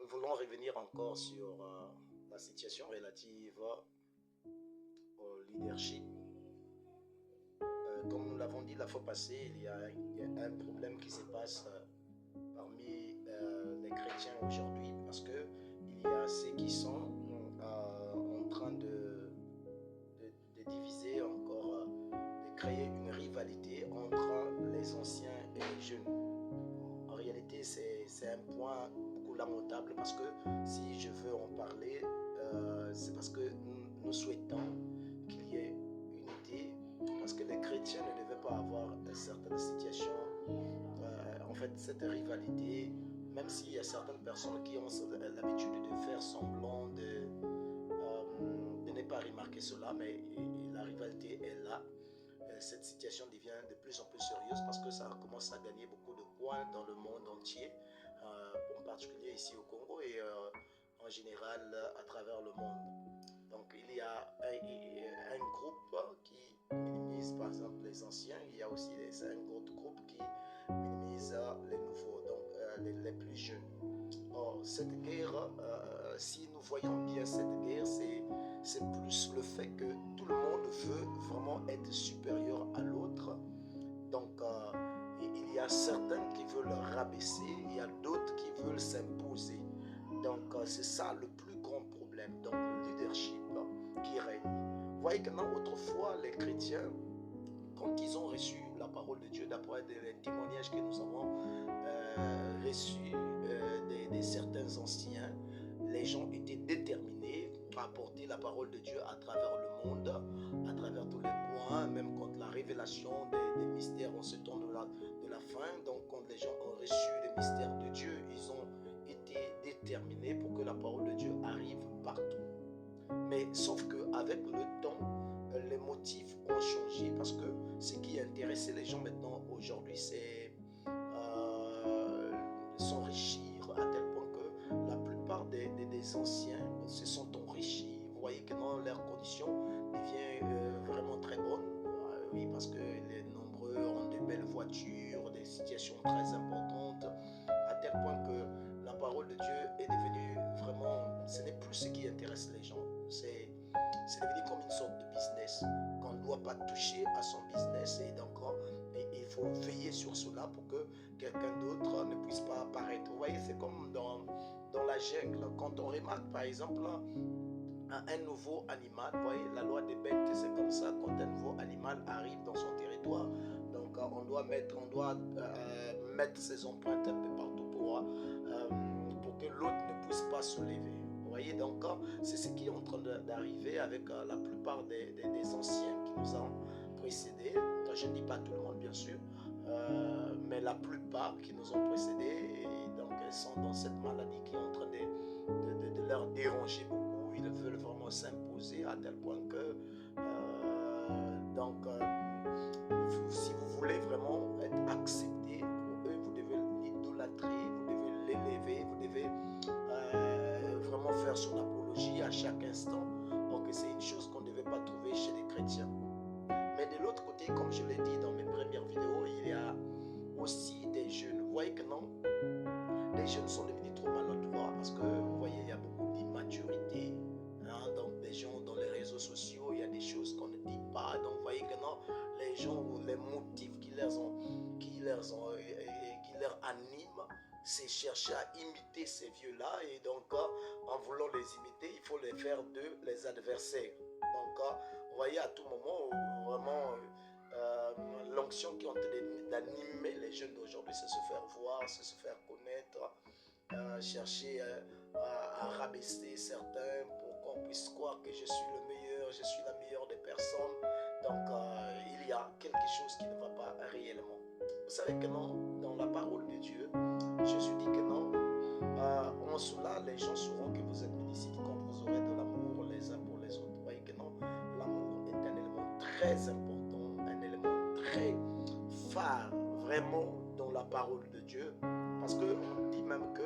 Nous voulons revenir encore sur la situation relative au leadership. Comme nous l'avons dit la fois passée, il y a un problème qui se passe parmi les chrétiens aujourd'hui parce que il y a ceux qui sont en train de diviser encore, de créer une rivalité entre les anciens et les jeunes. En réalité, c'est un point beaucoup lamentable parce que si je veux en parler, c'est parce que nous souhaitons qu'il y ait unité, parce que les chrétiens ne devaient pas avoir certaines situations, en fait, cette rivalité, même s'il y a certaines personnes qui ont l'habitude de faire semblant de ne pas remarquer cela, mais la rivalité est là. Cette situation devient de plus en plus sérieuse parce que ça commence à gagner beaucoup de points dans le monde entier, en particulier ici au Congo et en général à travers le monde. Donc il y a un groupe qui minimise par exemple les anciens, il y a aussi un autre groupe qui minimise les nouveaux, donc les plus jeunes. Or, cette guerre, si nous voyons bien cette guerre, c'est plus le fait que tout le monde veut vraiment être supérieur à l'autre. Donc, il y a certains qui veulent rabaisser, il y a d'autres qui veulent s'imposer. Donc, c'est ça le plus grand problème. Donc, le leadership qui règne. Vous voyez que autrefois, les chrétiens, quand ils ont reçu la parole de Dieu, d'après les témoignages que nous avons reçus de certains anciens, les gens étaient déterminés à porter la parole de Dieu à travers le monde, à travers tous les coins, même quand la révélation des mystères en ce temps de la fin. Donc quand les gens ont reçu les mystères de Dieu, ils ont été déterminés pour que la parole de Dieu arrive partout. Mais sauf qu'avec le temps, les motifs ont changé parce que ce qui intéressait les gens maintenant aujourd'hui, c'est s'enrichir à tel point que la plupart des anciens se sont enrichis. Vous voyez que dans leurs conditions deviennent vraiment très bonnes. Oui, parce que les nombreux ont de belles voitures, des situations très importantes, à tel point que la parole de Dieu est devenue vraiment, ce n'est plus ce qui intéresse les gens. C'est devenu comme une sorte de business qu'on ne doit pas toucher à son business et donc il faut veiller sur cela pour que quelqu'un d'autre ne puisse pas apparaître. Vous voyez, c'est comme dans la jungle. Quand on remarque par exemple un nouveau animal, vous voyez, la loi des bêtes, c'est comme ça. Quand un nouveau animal arrive dans son territoire, donc on doit mettre ses empreintes un peu partout pour que l'autre ne puisse pas se lever. Vous voyez, donc c'est ce qui est en train d'arriver avec la plupart des anciens qui nous ont précédés. Je ne dis pas tout le monde, bien sûr, mais la plupart qui nous ont précédés, et donc elles sont dans cette maladie qui est en train de leur déranger beaucoup. Ils veulent vraiment s'imposer à tel point que si vous voulez vraiment être accepté pour eux, vous devez l'idolâtrer, vous devez l'élever, vous devez vraiment faire son apologie à chaque instant. Donc c'est une chose qu'on ne devait pas trouver chez les chrétiens. Mais de l'autre côté, comme je l'ai dit dans mes premières vidéos, il y a aussi des jeunes. Vous voyez que non, les jeunes sont devenus trop maladroits parce que vous voyez, il y a beaucoup d'immaturité. Donc les gens dans les réseaux sociaux, il y a des choses qu'on ne dit pas. Donc vous voyez que non, les gens, les motifs qui leur animent, c'est chercher à imiter ces vieux-là. Et donc en voulant les imiter, il faut les faire d'eux les adversaires. Donc vous voyez, à tout moment, vraiment l'onction qui est en train d'animer les jeunes d'aujourd'hui, c'est se faire voir, c'est se faire connaître, chercher à rabaisser certains pour qu'on puisse croire que je suis le meilleur, je suis la meilleure des personnes. Donc il y a quelque chose qui ne va pas réellement. Vous savez que non, dans la parole de Dieu, Jésus dit que non, en cela les gens sauront que vous êtes mes disciples quand vous aurez de l'amour les uns pour les autres. Vous voyez que non, l'amour est un élément très important, un élément très phare vraiment dans la parole de Dieu, parce qu'on dit même que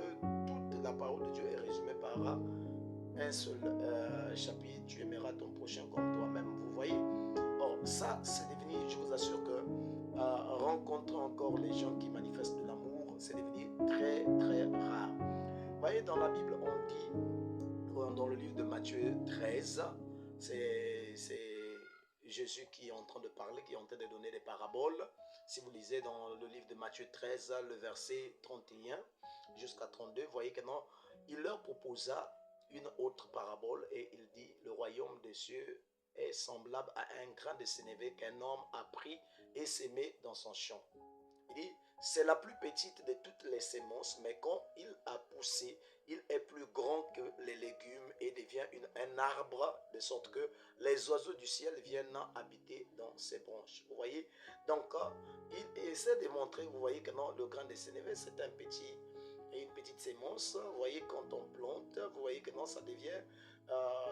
toute la parole de Dieu est résumée par un seul chapitre: tu aimeras ton prochain comme toi-même. Vous voyez, or ça c'est devenu, je vous assure que rencontrer encore les gens qui manifestent de l'amour, c'est devenu très très rare. Vous voyez, dans la Bible, on dit, dans le livre de Matthieu 13, c'est Jésus qui est en train de parler, qui est en train de donner des paraboles. Si vous lisez dans le livre de Matthieu 13, le verset 31 jusqu'à 32, vous voyez que non, il leur proposa une autre parabole et il dit, le royaume des cieux est semblable à un grain de sénévé qu'un homme a pris et semé dans son champ. Il dit, c'est la plus petite de toutes les semences, mais quand il a poussé, il est plus grand que les légumes et devient un arbre, de sorte que les oiseaux du ciel viennent habiter dans ses branches. Vous voyez? Donc, il essaie de montrer, vous voyez que non, le grain de sénévé, c'est une petite sémence. Vous voyez, quand on plante, vous voyez que non, ça devient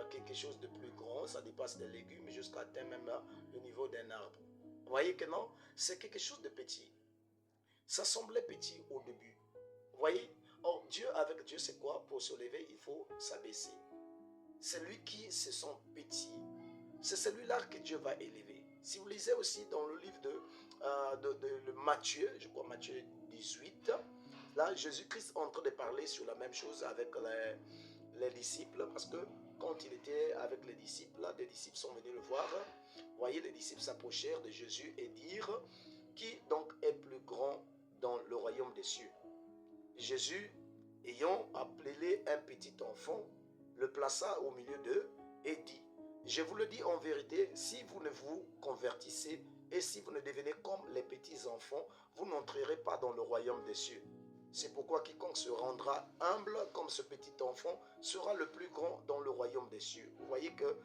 quelque chose de plus grand, ça dépasse les légumes jusqu'à atteindre même le niveau d'un arbre. Vous voyez que non, c'est quelque chose de petit. Ça semblait petit au début. Vous voyez? Or, avec Dieu, c'est quoi? Pour se lever, il faut s'abaisser. Celui qui se sent petit, c'est celui-là que Dieu va élever. Si vous lisez aussi dans le livre de Matthieu, je crois Matthieu 18, là, Jésus-Christ est en train de parler sur la même chose avec les disciples, parce que quand il était avec les disciples, des disciples sont venus le voir. Vous voyez, les disciples s'approchèrent de Jésus et dirent, qui donc est plus grand dans le royaume des cieux? Jésus, ayant appelé un petit enfant, le plaça au milieu d'eux et dit, je vous le dis en vérité, si vous ne vous convertissez et si vous ne devenez comme les petits enfants, vous n'entrerez pas dans le royaume des cieux. C'est pourquoi quiconque se rendra humble comme ce petit enfant sera le plus grand dans le royaume des cieux. Vous voyez que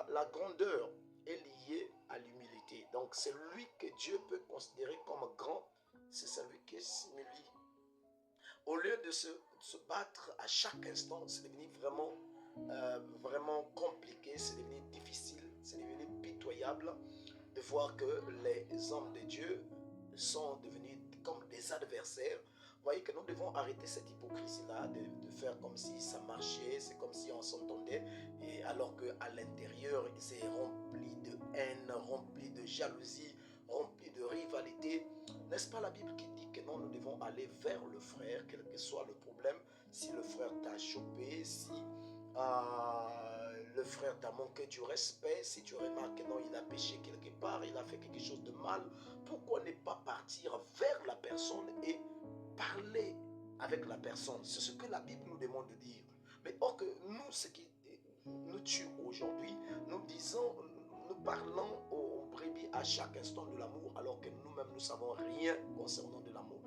la grandeur est liée à l'humilité. Donc celui que Dieu peut considérer comme grand, c'est celui qui s'humilie. Au lieu de se battre à chaque instant, c'est devenu vraiment compliqué, c'est devenu difficile, c'est devenu pitoyable de voir que les hommes de Dieu sont devenus comme des adversaires. Vous voyez que nous devons arrêter cette hypocrisie-là de faire comme si ça marchait, c'est comme si on s'entendait, et alors qu'à l'intérieur, c'est rempli de haine, rempli de jalousie, rempli de rivalité. N'est-ce pas la Bible qui dit que non, nous devons aller vers le frère, quel que soit le problème, si le frère t'a chopé, si le frère t'a manqué du respect, si tu remarques que non, il a péché quelque part, il a fait quelque chose de mal, pourquoi ne pas partir vers la personne et parler avec la personne? C'est ce que la Bible nous demande de dire. Mais or que nous, ce qui nous tue aujourd'hui, nous parlons aux brebis à chaque instant de l'amour, alors que nous-mêmes, nous ne savons rien concernant de l'amour.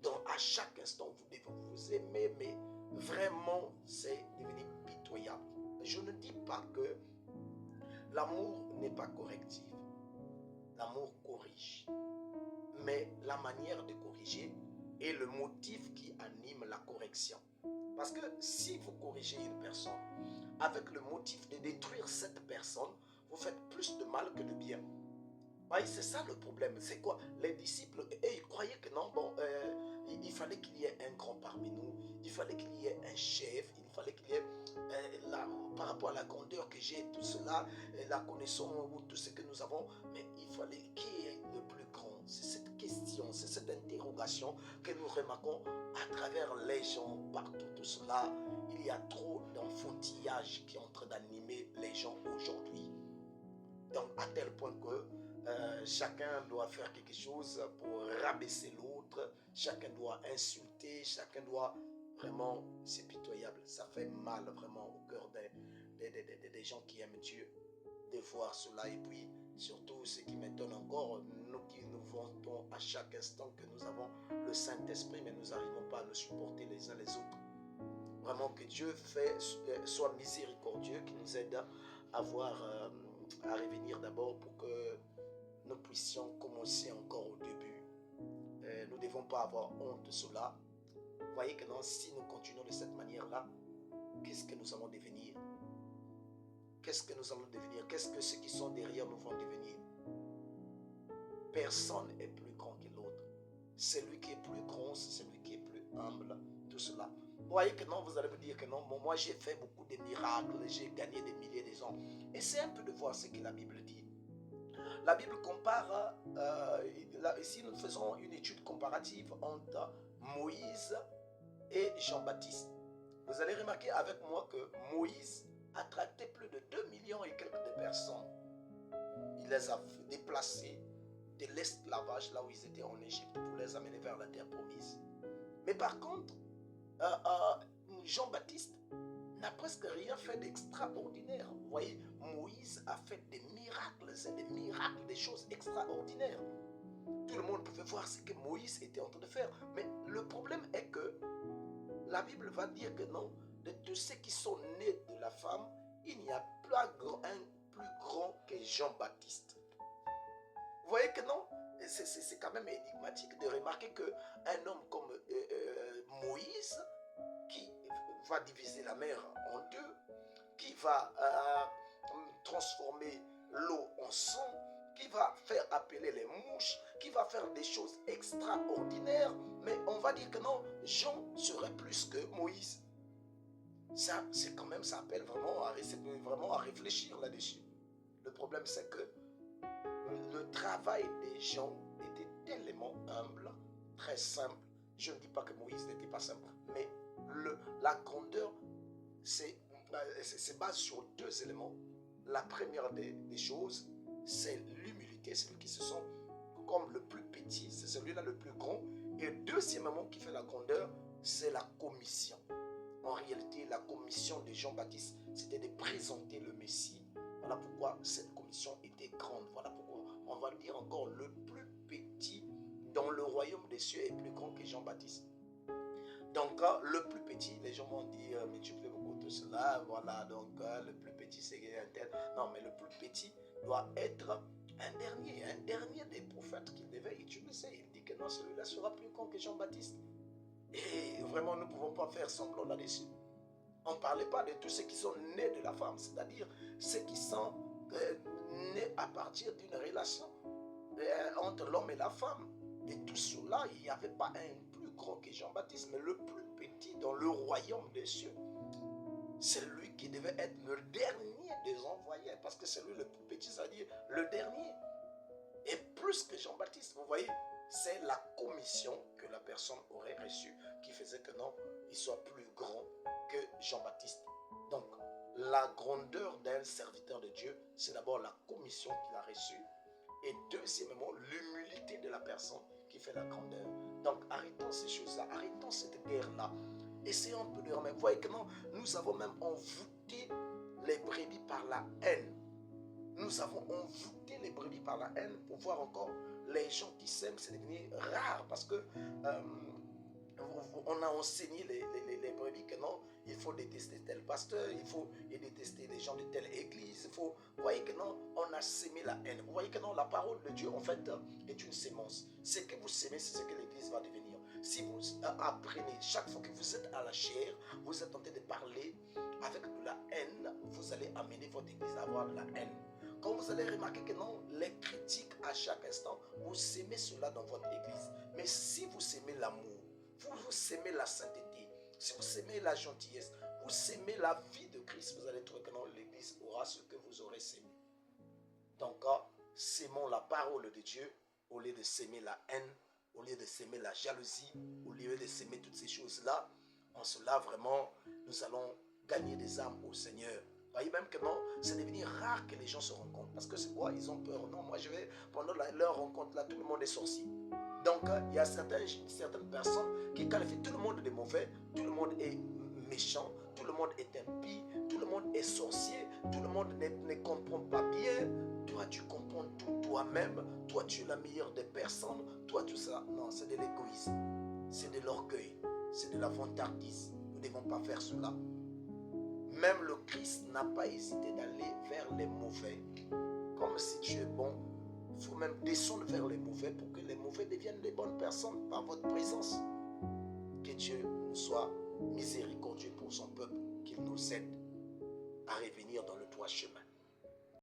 Donc, à chaque instant, vous devez vous aimer, mais vraiment, c'est devenu pitoyable. Je ne dis pas que l'amour n'est pas correctif. L'amour corrige. Mais la manière de corriger est le motif qui anime la correction. Parce que si vous corrigez une personne avec le motif de détruire cette personne, vous faites plus de mal que de bien. Oui, c'est ça le problème. C'est quoi? Les disciples, ils croyaient que non, il fallait qu'il y ait un grand parmi nous, il fallait qu'il y ait un chef, il fallait qu'il y ait, par rapport à la grandeur que j'ai, tout cela, la connaissance, tout ce que nous avons, mais il fallait qui est le plus grand? C'est cette question, c'est cette interrogation que nous remarquons à travers les gens, partout, tout cela. Il y a trop d'enfantillage qui est en train d'animer les gens aujourd'hui. Donc, à tel point que chacun doit faire quelque chose pour rabaisser l'autre, chacun doit insulter, chacun doit vraiment, c'est pitoyable, ça fait mal vraiment au cœur des gens qui aiment Dieu de voir cela. Et puis surtout ce qui m'étonne encore, nous qui nous vantons à chaque instant que nous avons le Saint-Esprit, mais nous n'arrivons pas à nous supporter les uns les autres. Vraiment que Dieu soit miséricordieux, qui nous aide à revenir d'abord pour que nous puissions commencer encore au début. Nous ne devons pas avoir honte de cela. Vous voyez que non, si nous continuons de cette manière-là, qu'est-ce que nous allons devenir? Qu'est-ce que nous allons devenir? Qu'est-ce que ceux qui sont derrière nous vont devenir? Personne n'est plus grand que l'autre. Celui qui est plus grand, c'est celui qui est plus humble. Tout cela. Vous voyez que non, vous allez me dire que non, moi j'ai fait beaucoup de miracles, j'ai gagné des milliers de gens. Essayez un peu de voir ce que la Bible dit. La Bible compare, ici nous faisons une étude comparative entre Moïse et Jean-Baptiste. Vous allez remarquer avec moi que Moïse a traité plus de 2 millions et quelques de personnes. Il les a déplacés de l'esclavage, là où ils étaient en Égypte, pour les amener vers la terre promise. Mais par contre, Jean-Baptiste n'a presque rien fait d'extraordinaire. Vous voyez, Moïse a fait des miracles, des choses extraordinaires. Tout le monde pouvait voir ce que Moïse était en train de faire. Mais le problème est que la Bible va dire que non, de tous ceux qui sont nés de la femme, il n'y a pas un plus grand que Jean-Baptiste. Vous voyez que non, c'est quand même énigmatique de remarquer qu'un homme comme Moïse, qui va diviser la mer en deux, qui va transformer l'eau en sang, qui va faire appeler les mouches, qui va faire des choses extraordinaires, mais on va dire que non, Jean serait plus que Moïse. Ça, c'est quand même, ça appelle vraiment à réfléchir là-dessus. Le problème, c'est que le travail des gens était tellement humble, très simple. Je ne dis pas que Moïse n'était pas simple, mais la grandeur, c'est base sur deux éléments. La première des choses, c'est l'humilité, celui qui se sent comme le plus petit, c'est celui-là le plus grand. Et deuxièmement, qui fait la grandeur, c'est la commission. En réalité, la commission de Jean-Baptiste, c'était de présenter le Messie. Voilà pourquoi cette commission était grande. Voilà pourquoi on va dire encore le plus petit dans le royaume des cieux est plus grand que Jean-Baptiste. Donc, le plus petit, les gens vont dire, mais tu fais beaucoup de cela, voilà, donc le plus petit c'est un tel. Non, mais le plus petit doit être un dernier des prophètes qu'il devait utiliser. Il dit que non, celui-là sera plus grand que Jean-Baptiste. Et vraiment, nous ne pouvons pas faire semblant là-dessus. On ne parlait pas de tous ceux qui sont nés de la femme, c'est-à-dire ceux qui sont nés à partir d'une relation entre l'homme et la femme. Et tout cela, il n'y avait pas un plus grand que Jean-Baptiste, mais le plus petit dans le royaume des cieux. C'est lui qui devait être le dernier des envoyés, parce que c'est lui le plus petit, c'est-à-dire le dernier. Et plus que Jean-Baptiste, vous voyez, c'est la commission que la personne aurait reçue qui faisait que non, il soit plus grand que Jean-Baptiste. Donc, la grandeur d'un serviteur de Dieu, c'est d'abord la commission qu'il a reçue. Et deuxièmement, l'humilité de la personne qui fait la grandeur. Donc, arrêtons ces choses-là, arrêtons cette guerre-là. Essayons un peu de remettre. Vous voyez que non, nous avons même envoûté les brebis par la haine. Nous avons envoûté les brebis par la haine pour voir encore les gens qui s'aiment, c'est devenu rare parce que on a enseigné les brebis que non, il faut détester tel pasteur, il faut détester les gens de telle église, vous voyez que non, on a sémé la haine. Vous voyez que non, la parole de Dieu en fait est une sémence. Ce que vous sémez, c'est ce que l'église va devenir. Si vous apprenez, chaque fois que vous êtes à la chair, vous êtes en train de parler avec de la haine, vous allez amener votre église à avoir de la haine. Quand vous allez remarquer que non, les critiques à chaque instant, vous sémez cela dans votre église. Mais si vous sémez l'amour, vous sémez la sainteté, si vous sémez la gentillesse, vous sémez la vie de Christ, vous allez trouver que non, l'église aura ce que vous aurez sémé. Donc, sémons la parole de Dieu au lieu de sémer la haine, au lieu de s'aimer la jalousie, au lieu de s'aimer toutes ces choses-là. En cela, vraiment, nous allons gagner des âmes au Seigneur. Vous voyez même que non, c'est devenu rare que les gens se rencontrent. Parce que c'est quoi? Ils ont peur. Non, moi je vais, pendant leur rencontre là, tout le monde est sorcier. Donc, il y a certaines personnes qui qualifient tout le monde de mauvais, tout le monde est méchant, tout le monde est impie, tout le monde est sorcier, tout le monde ne comprend pas bien. Toi, tu comprends tout toi-même. Toi, tu es la meilleure des personnes. Toi, tout ça. Non, c'est de l'égoïsme. C'est de l'orgueil. C'est de la vantardise. Nous ne devons pas faire cela. Même le Christ n'a pas hésité d'aller vers les mauvais. Comme si tu es bon, il faut même descendre vers les mauvais pour que les mauvais deviennent les bonnes personnes par votre présence. Que Dieu nous soit miséricordieux pour son peuple, qu'il nous aide à revenir dans le droit chemin.